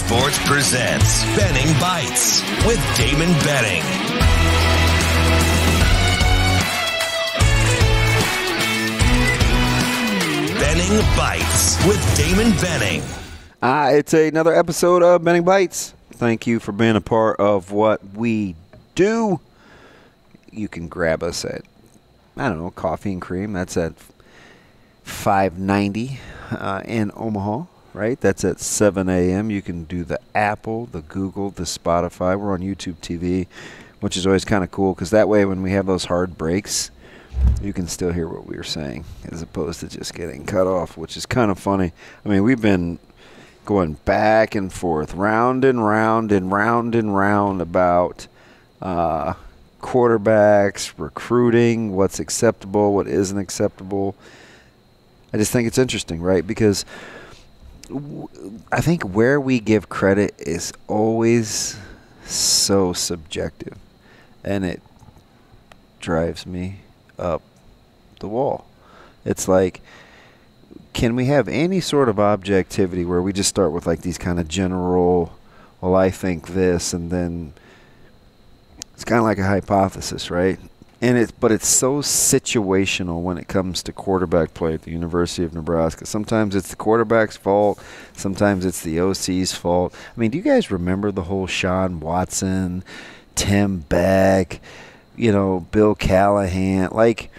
Sports presents Benning Bites with Damon Benning. Benning Bites with Damon Benning. It's another episode of Benning Bites. Thank you for being a part of what we do. You can grab us at, Coffee and Cream. That's at $5.90 in Omaha, right? That's at 7 a.m. You can do the Apple, the Google, the Spotify. We're on YouTube TV, which is always kind of cool because that way when we have those hard breaks, you can still hear what we were saying as opposed to just getting cut off, which is kind of funny. I mean, we've been going back and forth, round and round and round and round about quarterbacks, recruiting, what's acceptable, what isn't acceptable. I just think it's interesting, right? Because I think where we give credit is always so subjective, and it drives me up the wall. It's like, can we have any sort of objectivity where we just start with like these kind of general, well, I think this, and then it's kind of like a hypothesis, right? But it's so situational when it comes to quarterback play at the University of Nebraska. Sometimes it's the quarterback's fault. Sometimes it's the OC's fault. I mean, do you guys remember the whole Sean Watson, Tim Beck, Bill Callahan? Like,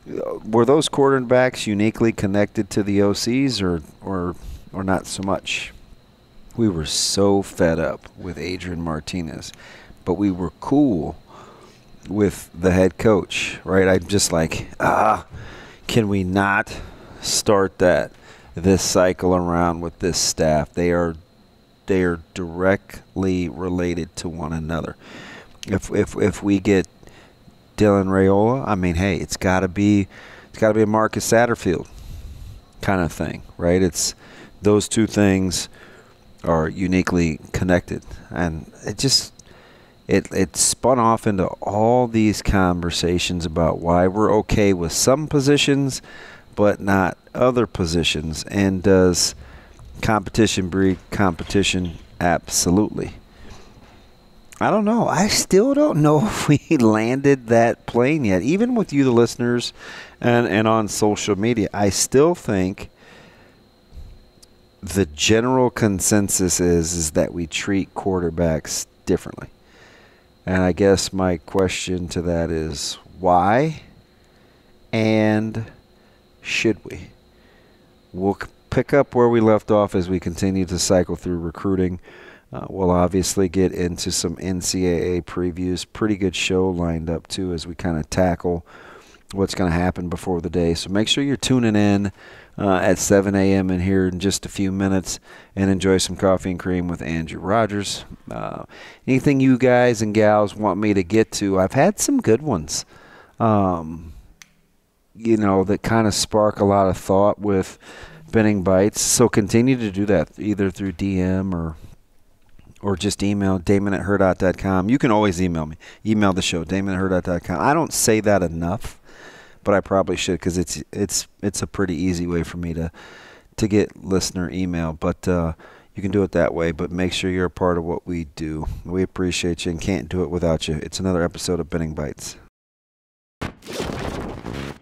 were those quarterbacks uniquely connected to the OCs or not so much? We were so fed up with Adrian Martinez, but we were cool with the head coach, right? I'm just like, can we not start this cycle around with this staff? They are directly related to one another. If we get Dylan Raiola, I mean, hey, it's got to be a Marcus Satterfield kind of thing, right? It's those two things are uniquely connected, and it spun off into all these conversations about why we're okay with some positions but not other positions. And does competition breed competition? Absolutely. I don't know. I still don't know if we landed that plane yet. Even with you, the listeners, and on social media, I still think the general consensus is that we treat quarterbacks differently. And I guess my question to that is why, and should we? We'll pick up where we left off as we continue to cycle through recruiting. We'll obviously get into some NCAA previews. Pretty good show lined up, too, as we kind of tackle what's going to happen before the day. So make sure you're tuning in at 7 a.m. in here in just a few minutes and enjoy some coffee and cream with Andrew Rogers. Anything you guys and gals want me to get to, I've had some good ones, that kind of spark a lot of thought with Benning Bites. So continue to do that either through DM or just email damon@hurrdat.com. You can always email me. Email the show, damon@hurrdat.com. I don't say that enough, but I probably should because it's a pretty easy way for me to get listener email. But you can do it that way, but make sure you're a part of what we do. We appreciate you and can't do it without you. It's another episode of Benning Bites.